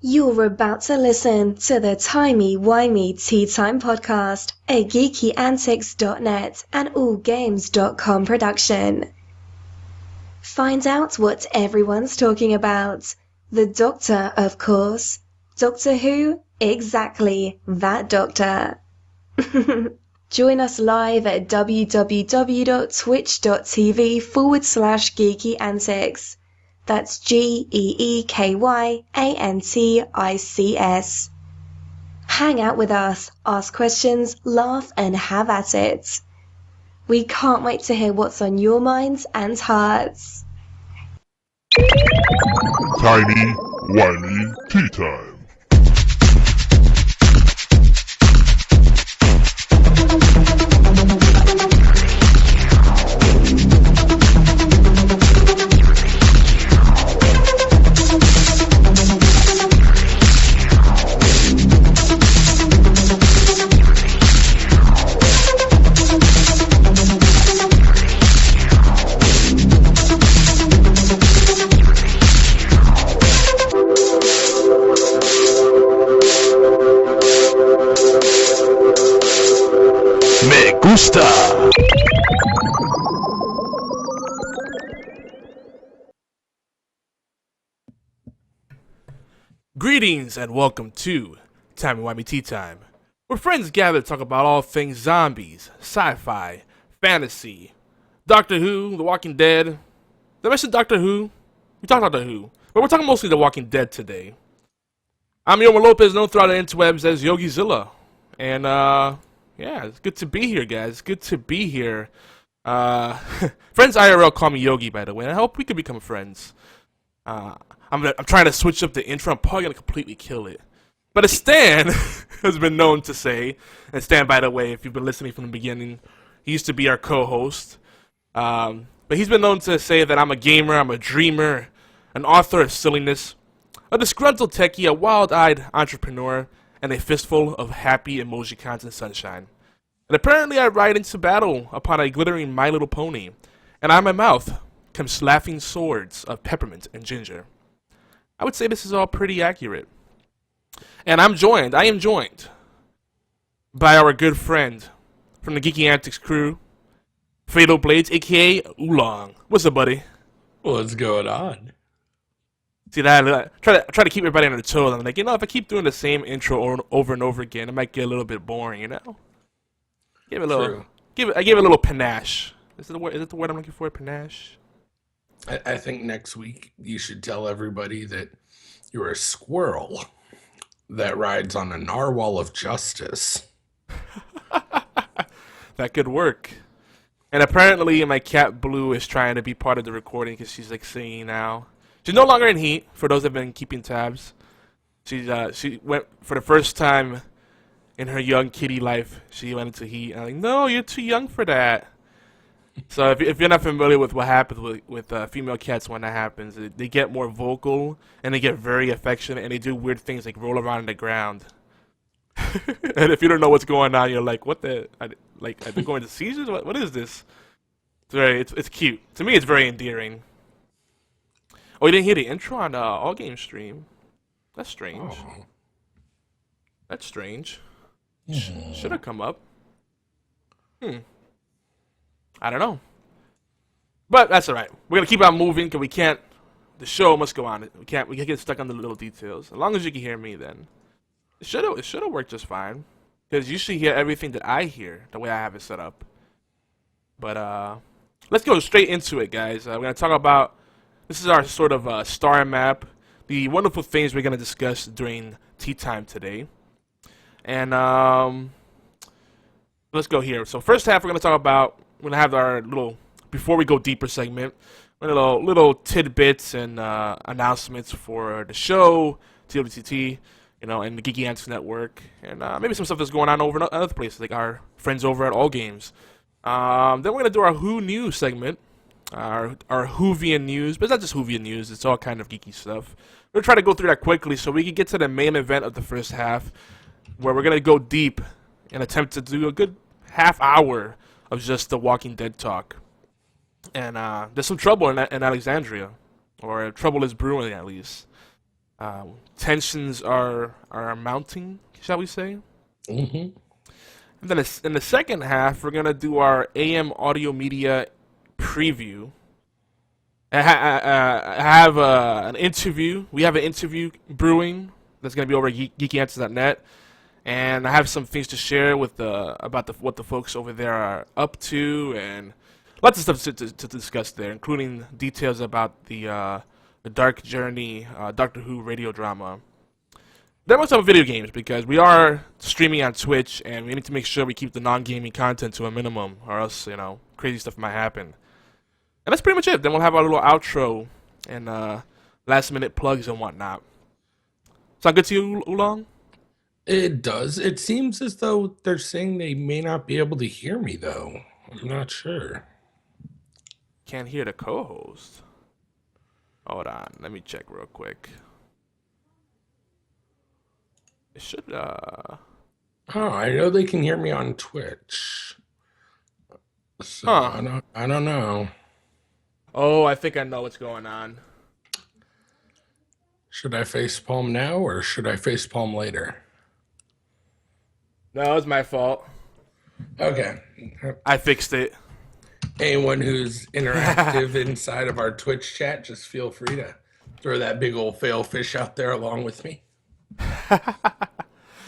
You're about to listen to the Timey-Wimey Tea Time Podcast, a geekyantics.net and allgames.com production. Find out what everyone's talking about. The Doctor, of course. Doctor Who? Exactly, that Doctor. Join us live at www.twitch.tv/geekyantics. That's GeekyAntics. Hang out with us, ask questions, laugh, and have at it. We can't wait to hear what's on your minds and hearts. Tiny Wimey Tea Time. Gusta. Greetings and welcome to Timey-Wimey Tea Time, where friends gather to talk about all things zombies, sci-fi, fantasy, Doctor Who, The Walking Dead. Did I mention Doctor Who? We talked Doctor Who, but we're talking mostly The Walking Dead today. I'm Yoma Lopez, known throughout the interwebs as Yogizilla, and yeah, it's good to be here, guys. Good to be here. Friends IRL call me Yogi, by the way, and I hope we can become friends. I'm trying to switch up the intro. I'm probably going to completely kill it. But as Stan has been known to say, and Stan, by the way, if you've been listening from the beginning, he used to be our co-host. But he's been known to say that I'm a gamer, I'm a dreamer, an author of silliness, a disgruntled techie, a wild-eyed entrepreneur, and a fistful of happy emojicons and sunshine. And apparently I ride into battle upon a glittering My Little Pony, and out of my mouth comes laughing swords of peppermint and ginger. I would say this is all pretty accurate. And I am joined by our good friend from the Geeky Antics crew, Fatal Blades, aka Oolong. What's up, buddy? What's going on? See that? Try to keep everybody on their toes. I'm like, if I keep doing the same intro over and over again, it might get a little bit boring, Give it a little. True. I give it a little panache. Is it the word I'm looking for? Panache. I think next week you should tell everybody that you're a squirrel that rides on a narwhal of justice. That could work. And apparently my cat Blue is trying to be part of the recording because she's like singing now. She's no longer in heat, for those that have been keeping tabs. She went, for the first time in her young kitty life, she went into heat. And I'm like, no, you're too young for that. So if you're not familiar with what happens with female cats when that happens, they get more vocal, and they get very affectionate, and they do weird things like roll around on the ground. And if you don't know what's going on, you're like, what the? Are they going to seizures? What is this? It's cute. To me, it's very endearing. Oh, you didn't hear the intro on the All Game stream? That's strange. Oh. That's strange. Should have come up. I don't know. But that's alright. We're going to keep on moving because we can't. The show must go on. We can't get stuck on the little details. As long as you can hear me, then. It should have worked just fine. Because you should hear everything that I hear the way I have it set up. But, let's go straight into it, guys. We're going to talk about. This is our sort of star map, the wonderful things we're going to discuss during tea time today. And let's go here. So first half, we're going to talk about, we're going to have our little, before we go deeper segment, little tidbits and announcements for the show, TWTT, and the Geeky Antics Network, and maybe some stuff that's going on over in other places, like our friends over at All Games. Then we're going to do our Who News segment. Our Whovian news, but it's not just Whovian news, it's all kind of geeky stuff. We're going to try to go through that quickly so we can get to the main event of the first half, where we're going to go deep and attempt to do a good half hour of just the Walking Dead talk. And there's some trouble in Alexandria, or trouble is brewing at least. Tensions are mounting, shall we say? Mm-hmm. And then in the second half, we're gonna do our AM audio media preview. I have an interview. We have an interview brewing that's gonna be over at geekyanswers.net, and I have some things to share with about what the folks over there are up to, and lots of stuff to discuss there, including details about the Dark Journey Doctor Who radio drama. Then also video games, because we are streaming on Twitch, and we need to make sure we keep the non-gaming content to a minimum, or else, crazy stuff might happen. And that's pretty much it. Then we'll have our little outro and last-minute plugs and whatnot. Sound good to you, Oolong? It does. It seems as though they're saying they may not be able to hear me, though. I'm not sure. Can't hear the co-host. Hold on. Let me check real quick. It should, Oh, I know they can hear me on Twitch. So Huh. I don't know. Oh, I think I know what's going on. Should I facepalm now or should I facepalm later? No, it's my fault. Okay. I fixed it. Anyone who's interactive inside of our Twitch chat, just feel free to throw that big old fail fish out there along with me.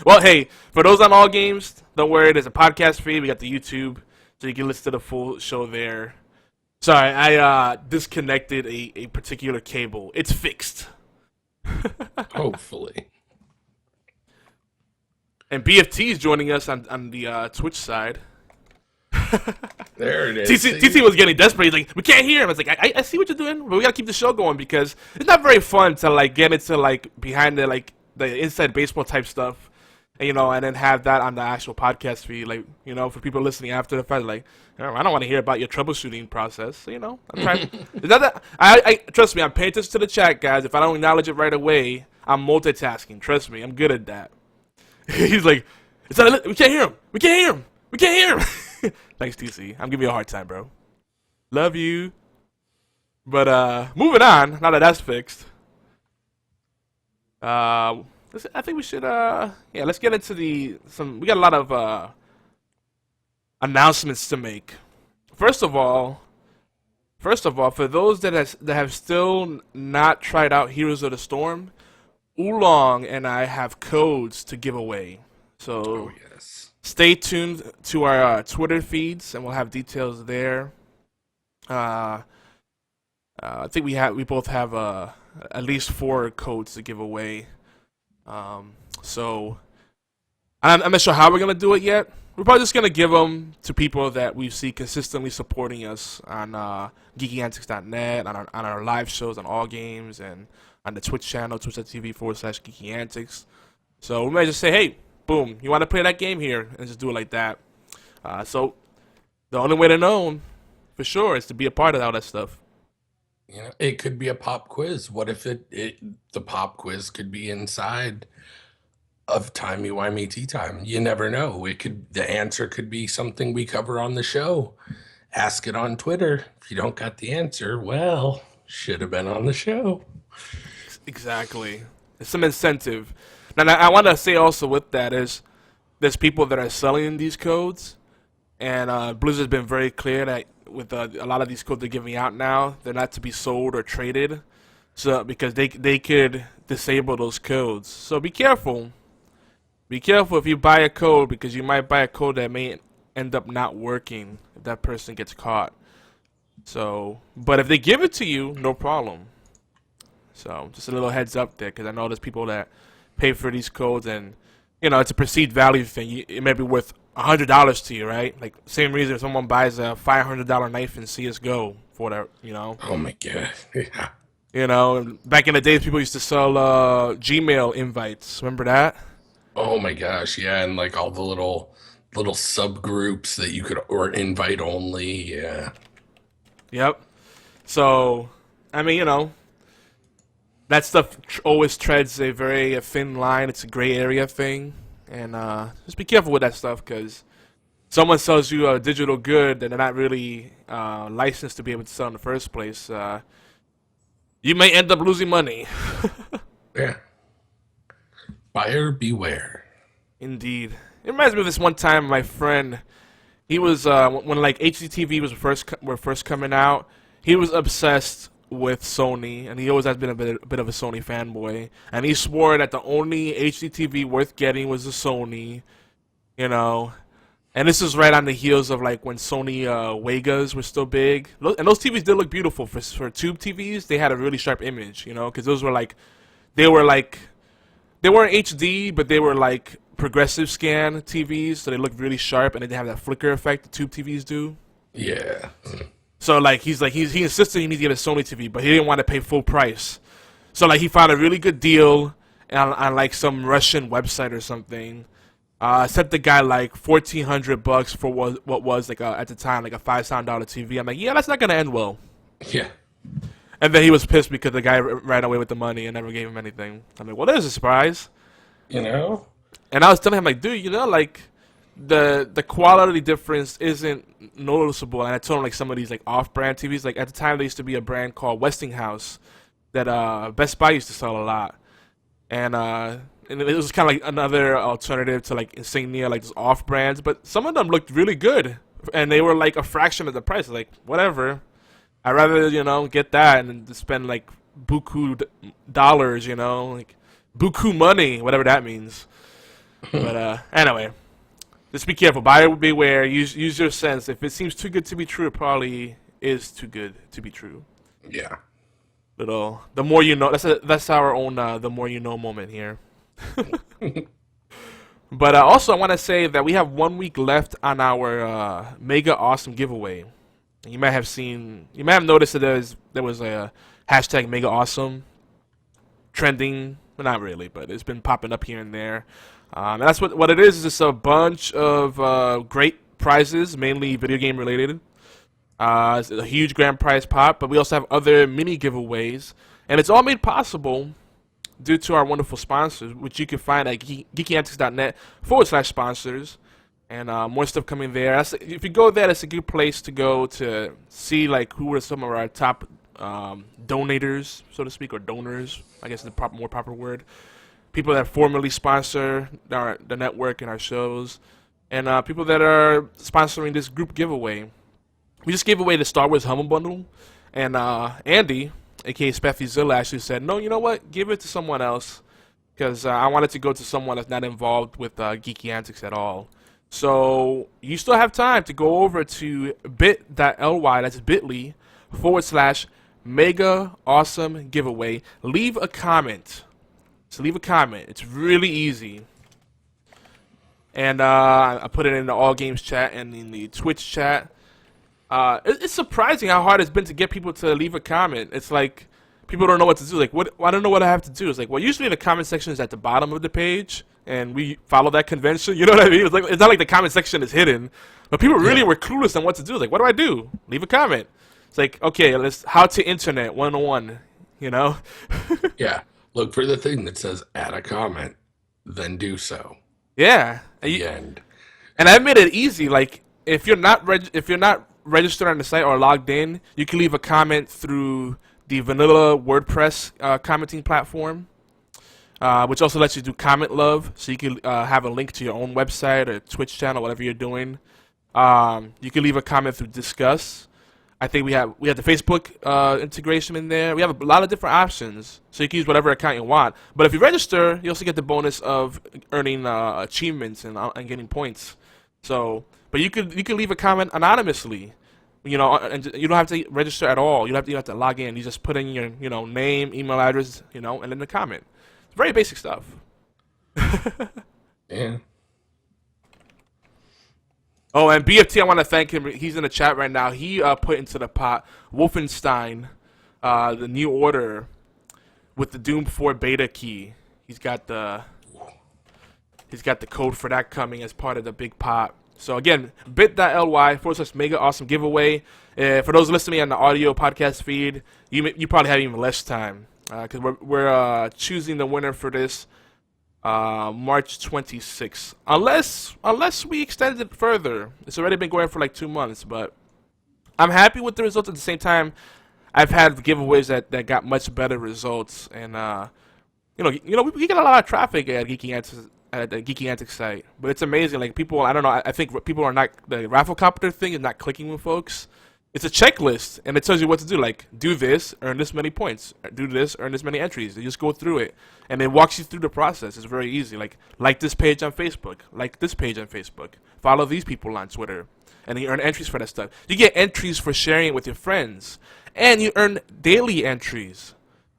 Well, hey, for those on all games, don't worry. There's a podcast feed. We got the YouTube, so you can listen to the full show there. Sorry, I disconnected a particular cable. It's fixed. Hopefully. And BFT is joining us on the Twitch side. There it is. TT was getting desperate. He's like, we can't hear him. I was like, I see what you're doing, but we gotta keep the show going because it's not very fun to get into behind the inside baseball type stuff. And, and then have that on the actual podcast feed, for people listening after the fact, I don't want to hear about your troubleshooting process. So, I'm trying. Is that I trust me, I'm paying attention to the chat, guys. If I don't acknowledge it right away, I'm multitasking. Trust me, I'm good at that. He's like, we can't hear him. We can't hear him. We can't hear him. Thanks, TC. I'm giving you a hard time, bro. Love you. But moving on. Now that that's fixed. I think we should, let's get into we got a lot of, announcements to make. First of all, for those that have still not tried out Heroes of the Storm, Oolong and I have codes to give away. So, yes. Stay tuned to our Twitter feeds, and we'll have details there. I think we both have, at least 4 codes to give away. So I'm not sure how we're gonna do it yet. We're probably just gonna give them to people that we see consistently supporting us on geekyantics.net, on our live shows on all games, and on the Twitch channel, twitch.tv/geekyantics. So we might just say, hey, boom, you want to play that game here, and just do it like that. So the only way to know for sure is to be a part of all that stuff. It could be a pop quiz. What if the pop quiz could be inside of Timey-Wimey Tea Time? You never know. The answer could be something we cover on the show. Ask it on Twitter. If you don't got the answer, well, should have been on the show. Exactly. There's some incentive. Now, I want to say also with that is there's people that are selling these codes, and Blizzard's been very clear that with a lot of these codes they're giving out now, they're not to be sold or traded, so because they could disable those codes. So be careful. Be careful if you buy a code, because you might buy a code that may end up not working if that person gets caught. So, but if they give it to you, no problem. So just a little heads up there, because I know there's people that pay for these codes, and it's a perceived value thing. It may be worth $100 to you, right? Like same reason if someone buys a $500 knife in CS:GO for that, Oh my god, yeah. Back in the days, people used to sell Gmail invites. Remember that? Oh my gosh, yeah, and all the little subgroups that you could or invite only, yeah. Yep. So, I mean, that stuff always treads a very thin line. It's a gray area thing. And just be careful with that stuff, because someone sells you a digital good that they're not really licensed to be able to sell in the first place. You may end up losing money. Yeah. Buyer beware. Indeed. It reminds me of this one time my friend, he was when like HDTV was were first coming out, he was obsessed with Sony, and he always has been a bit of a Sony fanboy, and he swore that the only HDTV worth getting was the Sony, you know. And this is right on the heels of like when Sony Vegas were still big, and those TVs did look beautiful for tube TVs. They had a really sharp image, you know, because those were like, they were like, they weren't HD, but they were like progressive scan TVs, so they looked really sharp, and they didn't have that flicker effect the tube TVs do. Yeah. So like he insisted he needed to get a Sony TV, but he didn't want to pay full price. So like he found a really good deal on like some Russian website or something. Sent the guy like $1,400 for what was like at the time like a $5,000 TV. I'm like, yeah, that's not gonna end well. Yeah. And then he was pissed because the guy ran away with the money and never gave him anything. I'm like, well, there's a surprise. You know? And I was telling him like, dude, you know, like the quality difference isn't noticeable. And I told him like some of these like off-brand TVs, like at the time there used to be a brand called Westinghouse that Best Buy used to sell a lot, and it was kind of like another alternative to like Insignia, like those off brands. But some of them looked really good, and they were like a fraction of the price. Like whatever, I'd rather get that and to spend like buku dollars, like buku money, whatever that means. But anyway, just be careful. Buyer beware. Use your sense. If it seems too good to be true, it probably is too good to be true. Yeah. Little, the more you know. That's our own the more you know moment here. But also, I want to say that we have 1 week left on our mega awesome giveaway. You might have noticed that there was a hashtag mega awesome trending. Well, not really, but it's been popping up here and there. And that's what it is. Is just a bunch of great prizes, mainly video game related. It's a huge grand prize pot, but we also have other mini giveaways, and it's all made possible due to our wonderful sponsors, which you can find at geekyantics.net/sponsors, and more stuff coming there. If you go there, that's a good place to go to see like who are some of our top donators, so to speak, or donors, I guess is the more proper word. People that formally sponsor the network and our shows, and people that are sponsoring this group giveaway. We just gave away the Star Wars Humble Bundle, and Andy, aka Speffyzilla, actually said, no, you know what, give it to someone else, because I wanted to go to someone that's not involved with Geeky Antics at all. So you still have time to go over to bit.ly, that's bit.ly/mega awesome giveaway. Leave a comment. So leave a comment. It's really easy. And I put it in the All Games chat and in the Twitch chat. It's surprising how hard it's been to get people to leave a comment. It's like people don't know what to do. Like, I don't know what I have to do. It's like, well, usually the comment section is at the bottom of the page, and we follow that convention. You know what I mean? It's not like the comment section is hidden, but people really were clueless on what to do. Like, what do I do? Leave a comment. It's like, okay, how to internet 101. Yeah. Look for the thing that says add a comment, then do so. Yeah. The end. And I made it easy. Like, if you're not registered on the site or logged in, you can leave a comment through the vanilla WordPress commenting platform, which also lets you do comment love, so you can have a link to your own website or Twitch channel, whatever you're doing. You can leave a comment through Discuss. I think we have the Facebook integration in there. We have a lot of different options, so you can use whatever account you want. But if you register, you also get the bonus of earning achievements and getting points. So, but you could leave a comment anonymously, and you don't have to register at all. You have to log in. You just put in your name, email address, and then the comment. It's very basic stuff. Yeah. Oh, and BFT, I want to thank him. He's in the chat right now. He put into the pot Wolfenstein, the New Order, with the Doom 4 beta key. He's got the code for that coming as part of the big pot. So again, bit.ly/mega awesome giveaway. For those listening on the audio podcast feed, you probably have even less time because we're choosing the winner for this March 26th. Unless we extend it further. It's already been going for like 2 months, but I'm happy with the results. At the same time, I've had giveaways that got much better results, and we get a lot of traffic at Geeky Antics at the Geeky Antics site, but it's amazing. Like people, I don't know. I think people are not the raffle copter thing is not clicking with folks. It's a checklist, and it tells you what to do. Like, do this, earn this many points. Do this, earn this many entries. You just go through it, and it walks you through the process. It's very easy. Like this page on Facebook. Like this page on Facebook. Follow these people on Twitter, and then you earn entries for that stuff. You get entries for sharing it with your friends, and you earn daily entries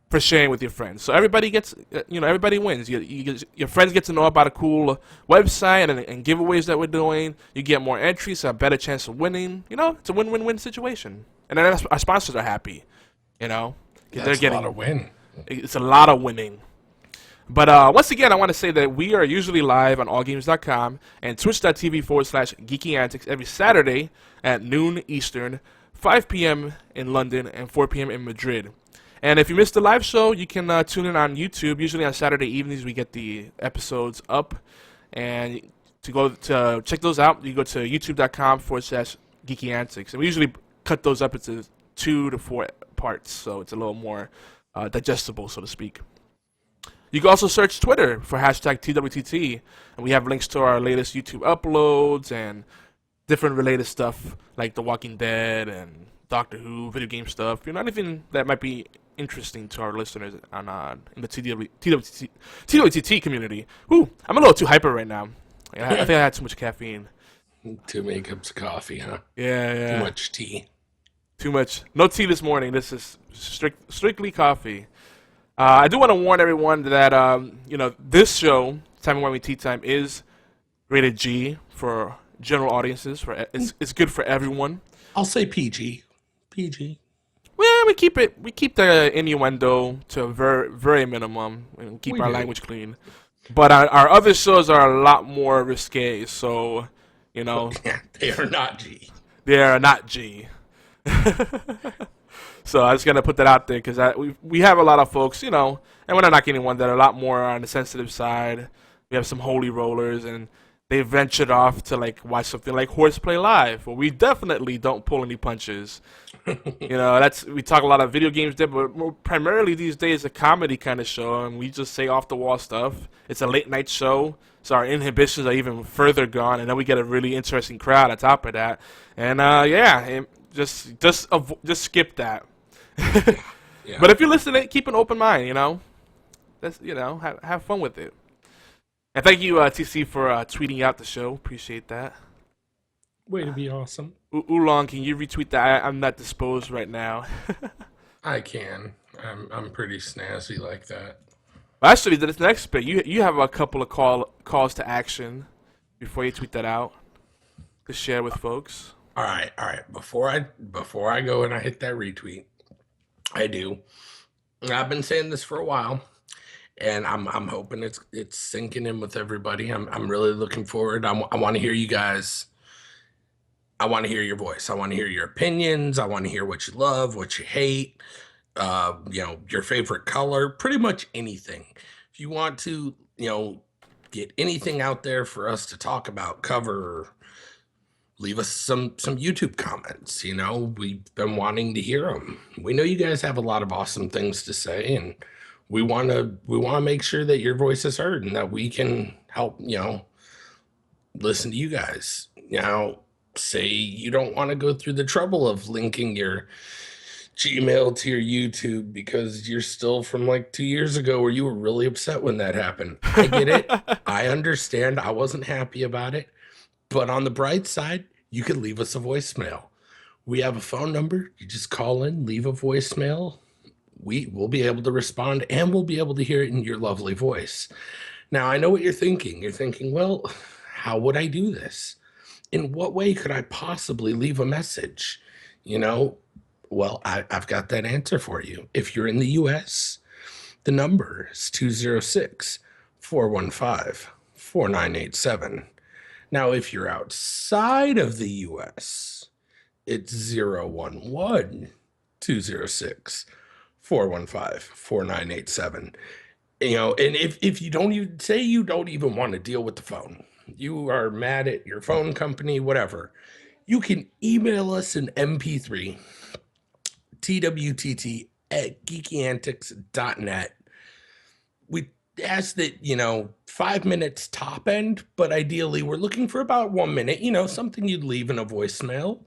for sharing with your friends. So everybody gets, everybody wins. Your friends get to know about a cool website and giveaways that we're doing. You get more entries, so a better chance of winning. It's a win-win-win situation. And then our sponsors are happy, Yeah, they're getting a lot of win. It's a lot of winning. But once again, I want to say that we are usually live on allgames.com and twitch.tv/Geeky Antics every Saturday at noon Eastern, 5 p.m. in London, and 4 p.m. in Madrid. And if you missed the live show, you can tune in on YouTube. Usually on Saturday evenings, we get the episodes up. And to check those out, you go to youtube.com/Geeky Antics. And we usually cut those up into 2 to 4 parts, so it's a little more digestible, so to speak. You can also search Twitter for #TWTT. And we have links to our latest YouTube uploads and different related stuff like The Walking Dead and Doctor Who, video game stuff. Anything that might be interesting to our listeners in the TWTT community. Ooh, I'm a little too hyper right now. I think I had too much caffeine. 2 cups of coffee, huh? Yeah. Too much tea. Too much. No tea this morning. This is strictly coffee. I do want to warn everyone that this show, Time and Wine Tea Time, is rated G for general audiences. It's good for everyone. I'll say PG. PG. Well, we keep the innuendo to a very, very minimum and keep our language clean. But our other shows are a lot more risque, so They are not G. They are not G. So I just gotta put that out there because we have a lot of folks, and we're not knocking anyone, that are a lot more on the sensitive side. We have some holy rollers, and they ventured off to watch something like Horseplay Live, where we definitely don't pull any punches. We talk a lot of video games there, but primarily these days a comedy kind of show, and we just say off the wall stuff. It's a late night show, so our inhibitions are even further gone, and then we get a really interesting crowd on top of that. And just skip that. Yeah. But if you're listening, keep an open mind. That's have fun with it. And thank you, TC, for tweeting out the show. Appreciate that. Way to be awesome. Oolong, can you retweet that? I'm not disposed right now. I can. I'm pretty snazzy like that. Actually, this next bit, you have a couple of calls to action before you tweet that out to share with folks. All right. Before I go and I hit that retweet, I do. I've been saying this for a while, and I'm hoping it's sinking in with everybody. I'm really looking forward. I want to hear you guys. I want to hear your voice. I want to hear your opinions. I want to hear what you love, what you hate, your favorite color, pretty much anything. If you want to, get anything out there for us to talk about, cover, leave us some YouTube comments. We've been wanting to hear them. We know you guys have a lot of awesome things to say, and we want to make sure that your voice is heard and that we can help, listen to you guys. Say you don't want to go through the trouble of linking your Gmail to your YouTube because you're still from 2 years ago where you were really upset when that happened. I get it. I understand. I wasn't happy about it. But on the bright side, you can leave us a voicemail. We have a phone number. You just call in, leave a voicemail. We will be able to respond, and we'll be able to hear it in your lovely voice. Now, I know what you're thinking. You're thinking, well, how would I do this? In what way could I possibly leave a message? Well, I've got that answer for you. If you're in the U.S., the number is 206-415-4987. Now, if you're outside of the U.S., it's 011-206-415-4987. And if you don't even say you don't even want to deal with the phone, you are mad at your phone company, whatever, you can email us an MP3, TWTT@geekyantics.net. we ask that, 5 minutes top end, but ideally we're looking for about 1 minute, something you'd leave in a voicemail.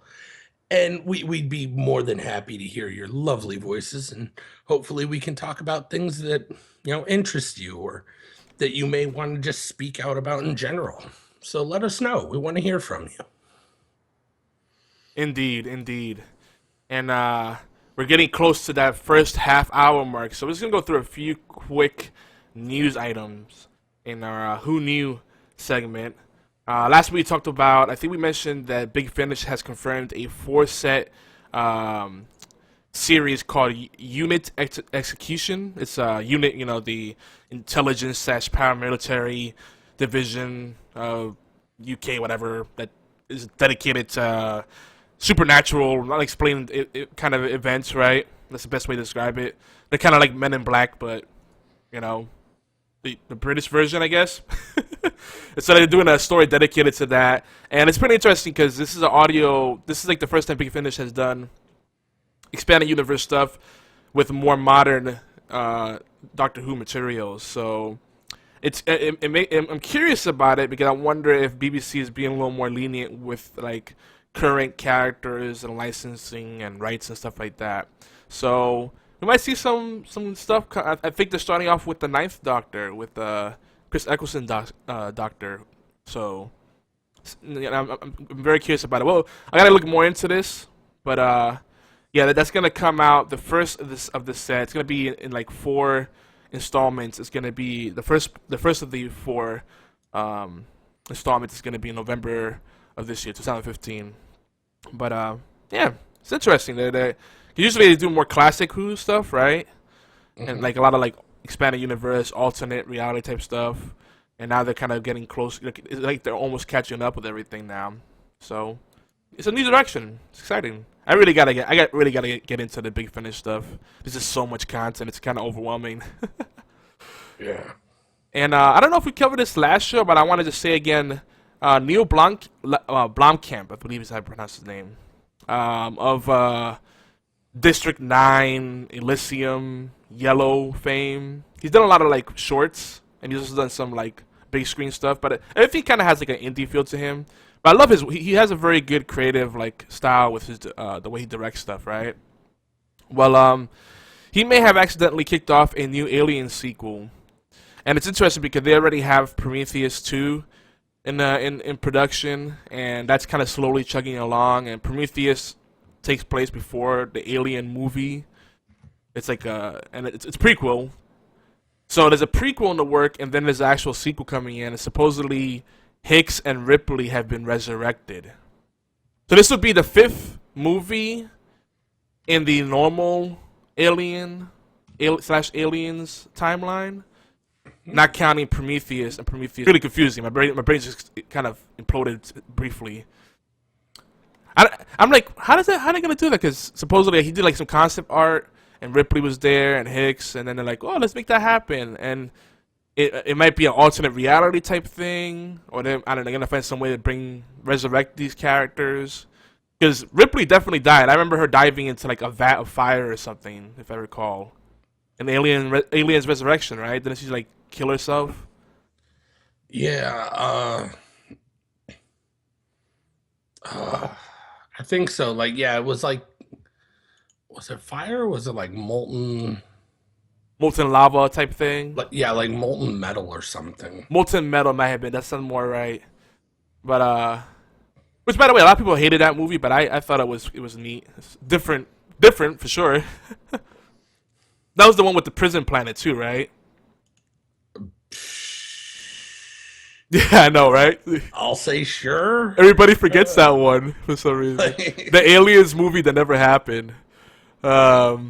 And we'd be more than happy to hear your lovely voices. And hopefully we can talk about things that, interest you or that you may want to just speak out about in general. So let us know. We want to hear from you. Indeed, indeed. And we're getting close to that first half hour mark. So we're just going to go through a few quick news items in our Who Knew segment. Last week we talked about, I think we mentioned that Big Finish has confirmed a 4-set series called Unit Execution. It's Unit, the intelligence / paramilitary division of UK, whatever, that is dedicated to supernatural, unexplained kind of events, right? That's the best way to describe it. They're kind of like Men in Black, but, the British version, I guess. So they're doing a story dedicated to that. And it's pretty interesting because this is like the first time Big Finish has done expanded universe stuff with more modern Doctor Who materials. So I'm curious about it because I wonder if BBC is being a little more lenient with like current characters and licensing and rights and stuff like that. So we might see some stuff. I think they're starting off with the Ninth Doctor with Chris Eccleston Doctor. So I'm very curious about it. Well, I gotta look more into this, but yeah, that's gonna come out the first of this set. It's gonna be in like 4 installments. It's gonna be the first of the 4 installments is gonna be in November of this year, 2015. But yeah, it's interesting. Usually they do more classic Who stuff, right? Mm-hmm. And like a lot of like expanded universe, alternate reality type stuff. And now they're kind of getting close. It's like they're almost catching up with everything now. So it's a new direction. It's exciting. I really gotta get into the Big Finish stuff. There's just so much content. It's kind of overwhelming. Yeah. And I don't know if we covered this last show, but I wanted to say again, Neil Blomkamp, I believe is how I pronounce his name, of District 9, Elysium, Yellow fame. He's done a lot of like shorts, and he's also done some like big screen stuff. But everything kind of has like an indie feel to him. But I love he has a very good creative like style with his the way he directs stuff, right? Well, he may have accidentally kicked off a new Alien sequel, and it's interesting because they already have Prometheus 2 in production, and that's kind of slowly chugging along. And Prometheus takes place before the Alien movie. It's like and it's prequel. So there's a prequel in the work, and then there's an actual sequel coming in, and supposedly Hicks and Ripley have been resurrected. So this would be the 5th movie in the normal Aliens timeline, not counting Prometheus. And Prometheus really confusing. My brain just kind of imploded briefly. I'm like, how are they gonna do that? Because supposedly he did like some concept art, and Ripley was there, and Hicks, and then they're like, oh, let's make that happen, and it might be an alternate reality type thing, or I don't know, they're gonna find some way to resurrect these characters. Because Ripley definitely died. I remember her diving into like a vat of fire or something, if I recall. In Alien's Resurrection, right? Didn't she like kill herself? Yeah. I think so. Like, yeah, it was like, was it fire? Or was it like molten lava type thing? Like, yeah, like molten metal or something. Molten metal might have been. That sounds more right. But which, by the way, a lot of people hated that movie, but I thought it was neat. It's different for sure. That was the one with the prison planet too, right? Yeah, I know, right? I'll say sure. Everybody forgets that one for some reason. The Aliens movie that never happened. So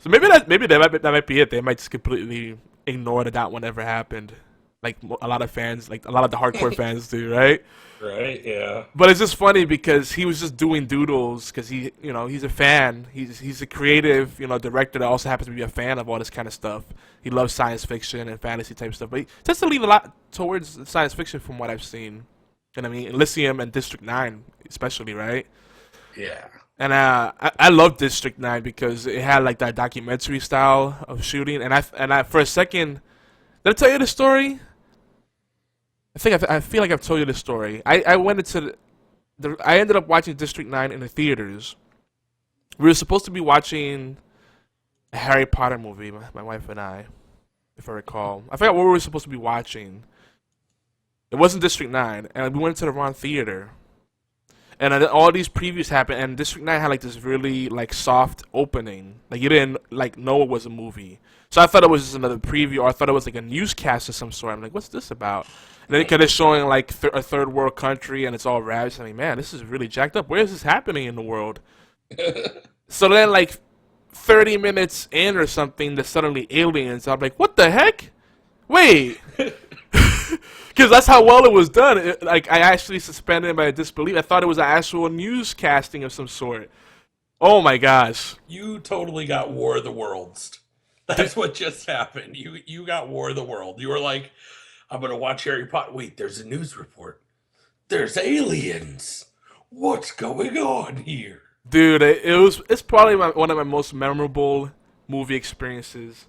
maybe that might be it. They might just completely ignore that one ever happened, like a lot of fans, like a lot of the hardcore fans do, right? Right. Yeah. But it's just funny because he was just doing doodles because he's a fan. He's a creative director that also happens to be a fan of all this kind of stuff. He loves science fiction and fantasy type stuff, but he tends to lean a lot towards science fiction from what I've seen. And I mean, Elysium and District 9 especially, right? Yeah. And I love District 9 because it had like that documentary style of shooting, and I for a second Did I tell you the story? I feel like I've told you the story. I went into I ended up watching District 9 in the theaters. We were supposed to be watching a Harry Potter movie, my wife and I, if I recall. I forgot what we were supposed to be watching. It wasn't District 9, and we went to the wrong theater. And then all these previews happened, and District 9 had like this really like soft opening. Like you didn't like know it was a movie. So I thought it was just another preview, or I thought it was like a newscast of some sort. I'm like, what's this about? And then it kept showing like a third world country, and it's all ravaged. I'm like, man, this is really jacked up. Where is this happening in the world? So then like 30 minutes in or something, there's suddenly aliens. I'm like, what the heck? Wait. Because that's how well it was done. Like I actually suspended my disbelief. I thought it was an actual newscasting of some sort. Oh my gosh! You totally got War of the Worlds. That's what just happened. You got War of the World. You were like, I'm gonna watch Harry Potter. Wait, there's a news report. There's aliens. What's going on here? Dude, it's probably one of my most memorable movie experiences.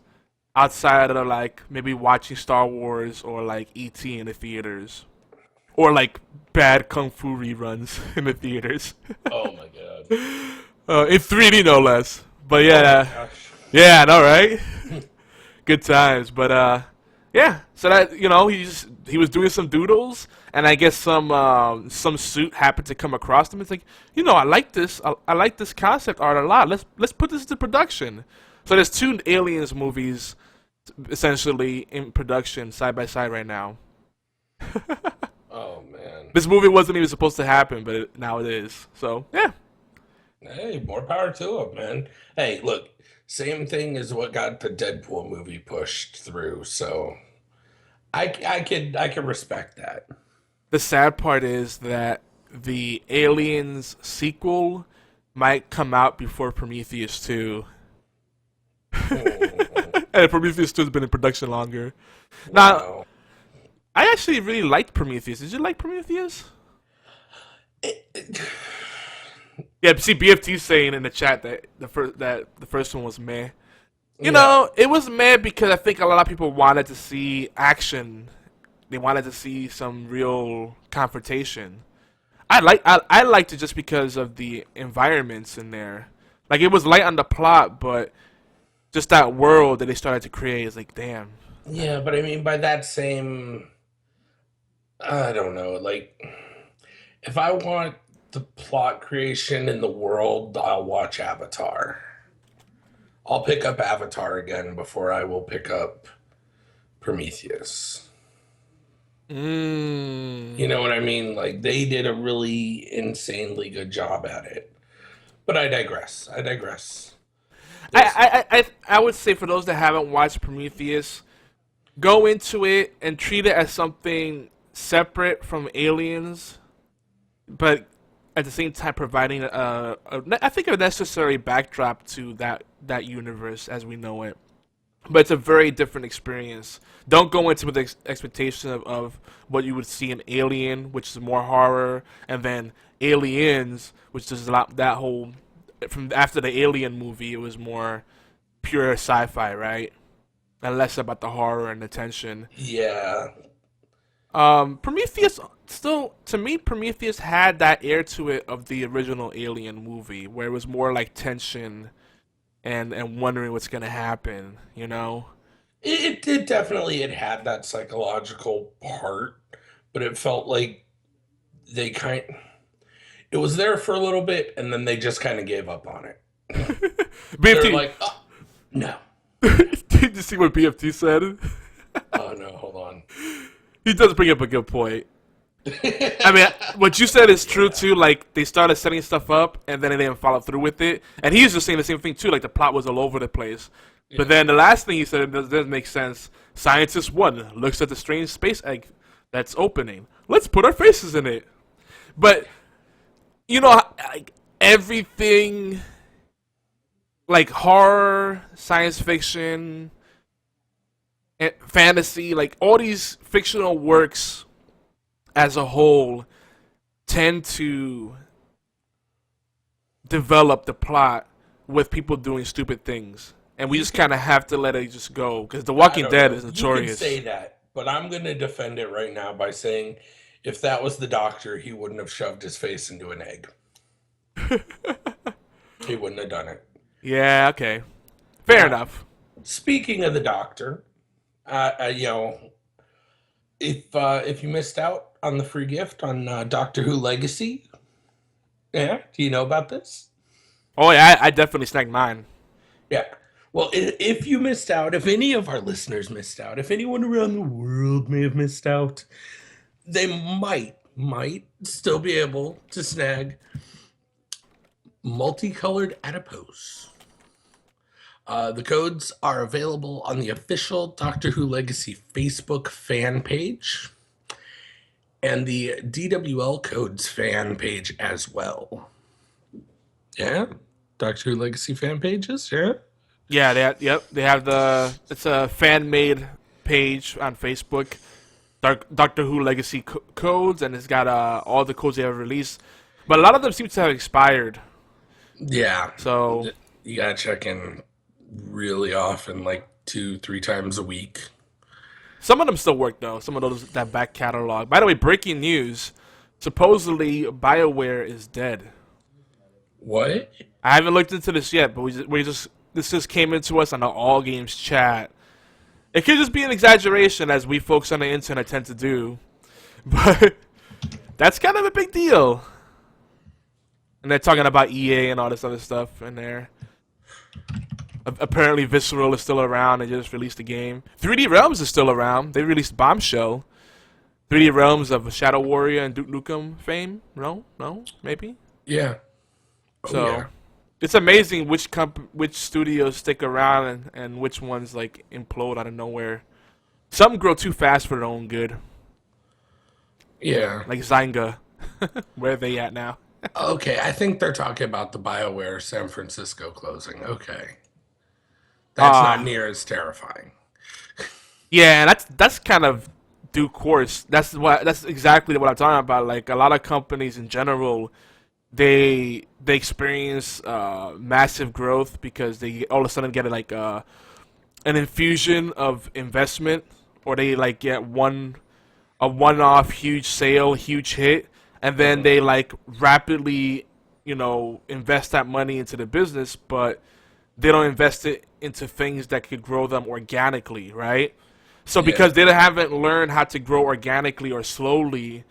Outside of like maybe watching Star Wars or like E.T. in the theaters, or like bad kung fu reruns in the theaters. Oh my god! In 3D no less. But Oh yeah, my gosh. yeah, I know, right? Good times. But yeah. So that he was doing some doodles, and I guess some suit happened to come across him. It's like I like this. I like this concept art a lot. Let's put this into production. So there's two Aliens movies essentially in production side by side right now. Oh man. This movie wasn't even supposed to happen, but now it is. So yeah. Hey, more power to him, man. Hey, look, same thing as what got the Deadpool movie pushed through. So I can respect that. The sad part is that the Aliens sequel might come out before Prometheus 2. And Prometheus 2 has been in production longer. Now, Wow. I actually really liked Prometheus. Did you like Prometheus? Yeah, see, BFT saying in the chat that the first one was meh. You know, it was meh because I think a lot of people wanted to see action. They wanted to see some real confrontation. I liked it just because of the environments in there. Like it was light on the plot, but just that world that they started to create is like, damn. Yeah, but I mean, by that same, I don't know, like, if I want the plot creation in the world, I'll watch Avatar. I'll pick up Avatar again before I will pick up Prometheus. You know what I mean? Like, they did a really insanely good job at it. But I digress. I would say for those that haven't watched Prometheus, go into it and treat it as something separate from Aliens, but at the same time providing I think a necessary backdrop to that universe as we know it. But it's a very different experience. Don't go into with the expectation of what you would see in Alien, which is more horror, and then Aliens, which is a lot that whole from after the Alien movie, it was more pure sci-fi, right? And less about the horror and the tension. Yeah. Prometheus still, to me, Prometheus had that air to it of the original Alien movie, where it was more like tension and wondering what's gonna happen, you know? It definitely it had that psychological part, but it felt like it was there for a little bit and then they just kind of gave up on it. They're BFT, like, oh, no. did you see what BFT said? Oh no, hold on. He does bring up a good point. I mean, what you said is true too. Like they started setting stuff up, and then they didn't follow through with it. And he's just saying the same thing too. Like the plot was all over the place. Yeah. But then the last thing he said doesn't make sense. Scientist one looks at the strange space egg that's opening. Let's put our faces in it. But like everything, like horror, science fiction, and fantasy, like all these fictional works as a whole tend to develop the plot with people doing stupid things. and we just kind of have to let it just go because The Walking Dead is notorious. You can say that, but I'm going to defend it right now by saying if that was the Doctor, he wouldn't have shoved his face into an egg. He wouldn't have done it. Yeah, okay. Fair enough. Speaking of the Doctor, if you missed out on the free gift on Doctor Who Legacy, do you know about this? Oh, yeah, I definitely snagged mine. Yeah. Well, if you missed out, if any of our listeners missed out, if anyone around the world may have missed out, they might still be able to snag Multicolored Adipose. The codes are available on the official Doctor Who Legacy Facebook fan page and the DWL Codes fan page as well. Yeah? Doctor Who Legacy fan pages? Yeah? Yeah, they have it's a fan-made page on Facebook, Doctor Who Legacy codes, and it's got all the codes they have released. But a lot of them seem to have expired. Yeah. So you gotta check in really often, like 2-3 times a week. Some of them still work though. Some of those that back catalog. By the way, breaking news: supposedly BioWare is dead. What? I haven't looked into this yet, but this just came into us on the All Games chat. It could just be an exaggeration, as we folks on the internet tend to do, but that's kind of a big deal. And they're talking about EA and all this other stuff in there. Apparently, Visceral is still around. They just released a game. 3D Realms is still around. They released Bombshell. 3D Realms of Shadow Warrior and Duke Nukem fame. No, maybe. Yeah. So it's amazing which studios stick around and which ones like implode out of nowhere. Some grow too fast for their own good. Yeah. Like Zynga. Where are they at now? Okay, I think they're talking about the BioWare San Francisco closing. Okay. That's not near as terrifying. Yeah, and that's kind of due course. That's exactly what I'm talking about. Like a lot of companies in general, they experience massive growth because they all of a sudden get like an infusion of investment, or they like get a one-off huge sale, huge hit, and then they like rapidly, invest that money into the business, but they don't invest it into things that could grow them organically, right? So because they haven't learned how to grow organically or slowly,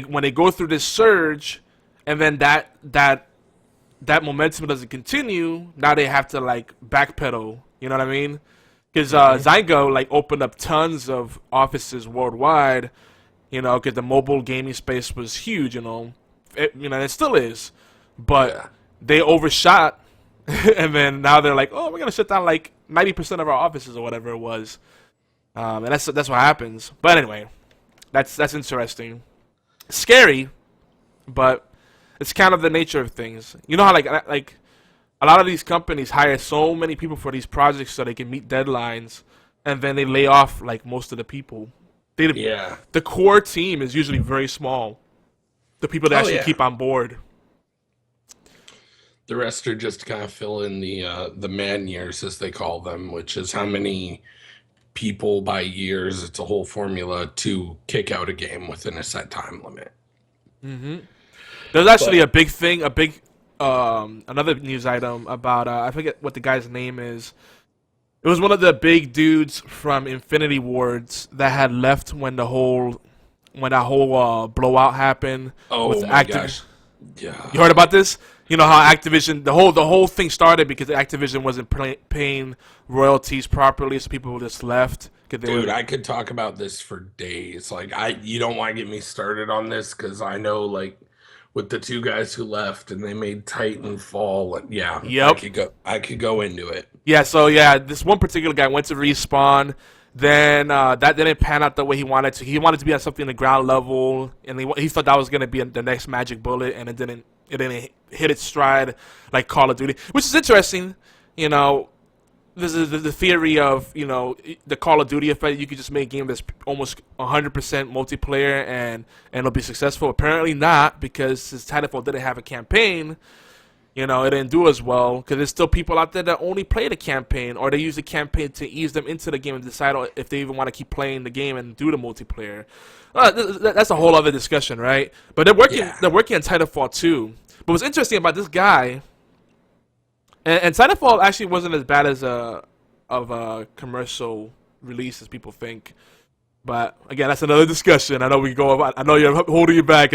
when they go through this surge, and then that momentum doesn't continue, now they have to like backpedal. You know what I mean? Because Zynga like opened up tons of offices worldwide. Because the mobile gaming space was huge. It still is, but they overshot, and then now they're like, oh, we're gonna shut down like 90% of our offices or whatever it was, and that's what happens. But anyway, that's interesting, scary, but it's kind of the nature of things. You know how like a lot of these companies hire so many people for these projects so they can meet deadlines, and then they lay off like most of the people. The core team is usually very small. The people that actually keep on board. The rest are just kind of fill in the man years, as they call them, which is how many people by years. It's a whole formula to kick out a game within a set time limit. Mm-hmm. There's actually a big thing, another news item about I forget what the guy's name is. It was one of the big dudes from Infinity Wards that had left when that whole blowout happened. Oh my gosh! Yeah, you heard about this? You know how Activision, the whole thing started because Activision wasn't paying royalties properly, so people just left. Dude, I could talk about this for days. Like, you don't want to get me started on this because I know, like, with the two guys who left and they made Titanfall, I could go into it. Yeah, so this one particular guy went to Respawn. Then that didn't pan out the way he wanted to. He wanted to be on something on the ground level, and he thought that was going to be the next magic bullet, and it didn't hit its stride like Call of Duty, which is interesting. This is the theory of the Call of Duty effect. You could just make a game that's almost 100% multiplayer and it'll be successful. Apparently not, because since Titanfall didn't have a campaign, You know, it didn't do as well because there's still people out there that only play the campaign, or they use the campaign to ease them into the game and decide if they even want to keep playing the game and do the multiplayer. That's a whole other discussion, right? But they're working. Yeah. They're working on Titanfall 2. But what's interesting about this guy, and Titanfall actually wasn't as bad as a commercial release as people think. But again, that's another discussion. I know we go about. I know you're holding you back.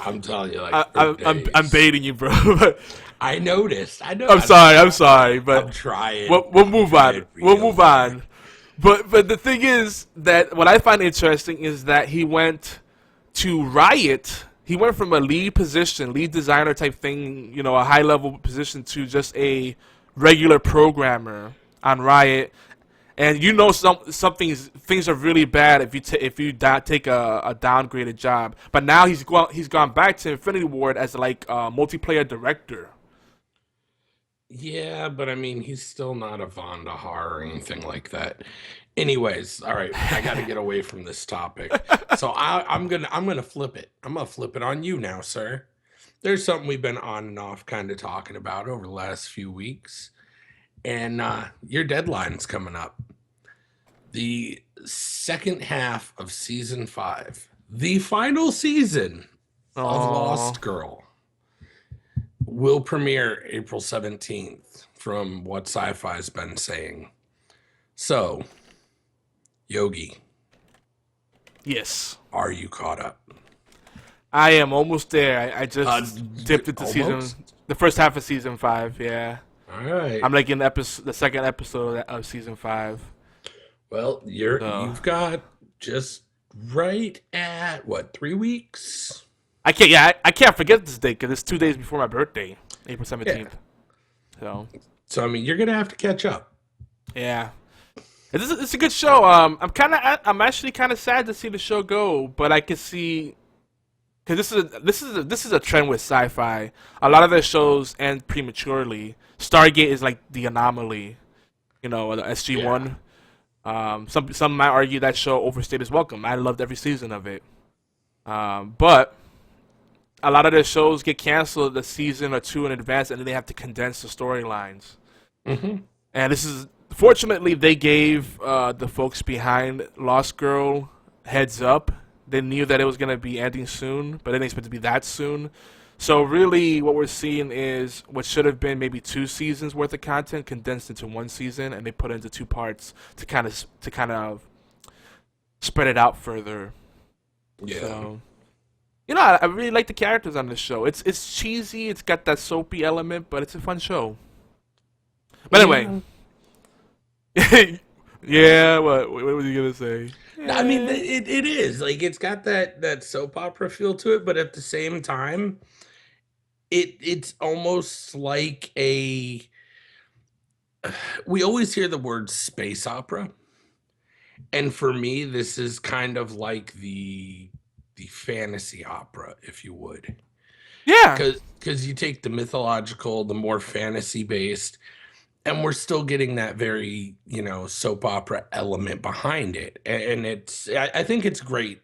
I'm telling you, I'm baiting you, bro. I noticed. I know. I'm sorry, but I'm trying. We'll move on. We'll move on. But the thing is that what I find interesting is that he went to Riot. He went from a lead position, lead designer type thing, you know, a high level position, to just a regular programmer on Riot. And you know, things are really bad if you take a downgraded job. But now he's gone back to Infinity Ward as like a multiplayer director. Yeah, but I mean, he's still not a Vandahar or anything like that. Anyways, all right, I got to get away from this topic. So I'm gonna flip it. I'm gonna flip it on you now, sir. There's something we've been on and off kind of talking about over the last few weeks, and your deadline's coming up. The second half of season 5, the final season of Lost Girl, will premiere April 17th, from what Sci-Fi's been saying. So, Yogi. Yes. Are you caught up? I am almost there. I just dipped into the first half of season 5. Yeah. All right. I'm like in the second episode of season 5. Well, you've got just right at 3 weeks? I can't forget this date because it's 2 days before my birthday, April 17th. Yeah. So I mean, you're gonna have to catch up. Yeah. It's a good show. I'm actually kind of sad to see the show go, but I can see, because this is a trend with sci-fi. A lot of their shows end prematurely. Stargate is like the anomaly, you know, the SG-1. Yeah. Some might argue that show overstayed its welcome. I loved every season of it, but a lot of their shows get canceled a season or two in advance, and then they have to condense the storylines. Mm-hmm. And fortunately, they gave the folks behind Lost Girl heads up. They knew that it was going to be ending soon, but it didn't expect it to be that soon. So really, what we're seeing is what should have been maybe 2 seasons worth of content condensed into 1 season, and they put it into 2 parts to kind of spread it out further. Yeah. So, you know, I really like the characters on this show. It's cheesy, it's got that soapy element, but it's a fun show. But anyway, yeah. What was you gonna say? I mean, it is like it's got that soap opera feel to it, but at the same time, it's almost like we always hear the word space opera, and for me, this is kind of like the fantasy opera, if you would. Yeah, because you take the mythological, the more fantasy based, and we're still getting that very, you know, soap opera element behind it, and I think it's great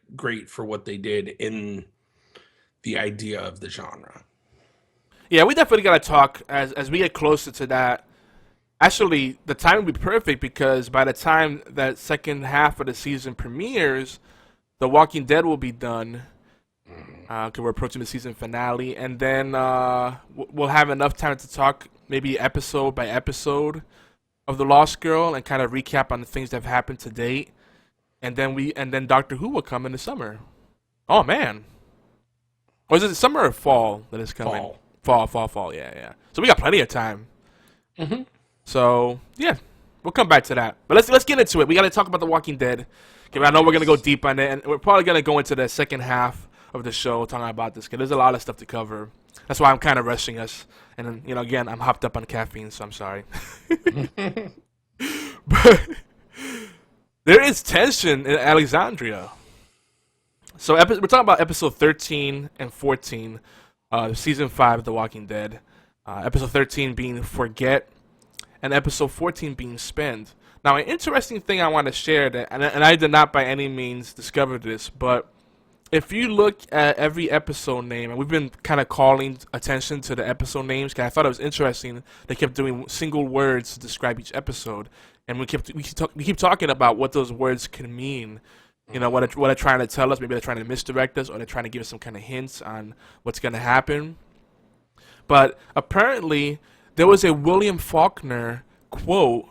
for what they did in the idea of the genre. Yeah, we definitely gotta talk as we get closer to that. Actually, the time will be perfect because by the time that second half of the season premieres, The Walking Dead will be done. Because we're approaching the season finale, and then we'll have enough time to talk maybe episode by episode of The Lost Girl and kind of recap on the things that have happened to date, and then Doctor Who will come in the summer. Oh man, or is it summer or fall that is coming? Fall. Yeah. So we got plenty of time. Mm-hmm. So yeah, we'll come back to that. But let's get into it. We got to talk about The Walking Dead. Okay, I know we're gonna go deep on it, and we're probably gonna go into the second half of the show talking about this because there's a lot of stuff to cover. That's why I'm kind of rushing us, and you know, again, I'm hopped up on caffeine, so I'm sorry. But there is tension in Alexandria. So we're talking about episode 13 and 14, season 5 of The Walking Dead. Episode 13 being Forget, and episode 14 being Spend. Now, an interesting thing I want to share, and I did not by any means discover this, but if you look at every episode name, and we've been kind of calling attention to the episode names, because I thought it was interesting. They kept doing single words to describe each episode, and we keep talking about what those words can mean. You know, what they're trying to tell us. Maybe they're trying to misdirect us, or they're trying to give us some kind of hints on what's going to happen. But apparently, there was a William Faulkner quote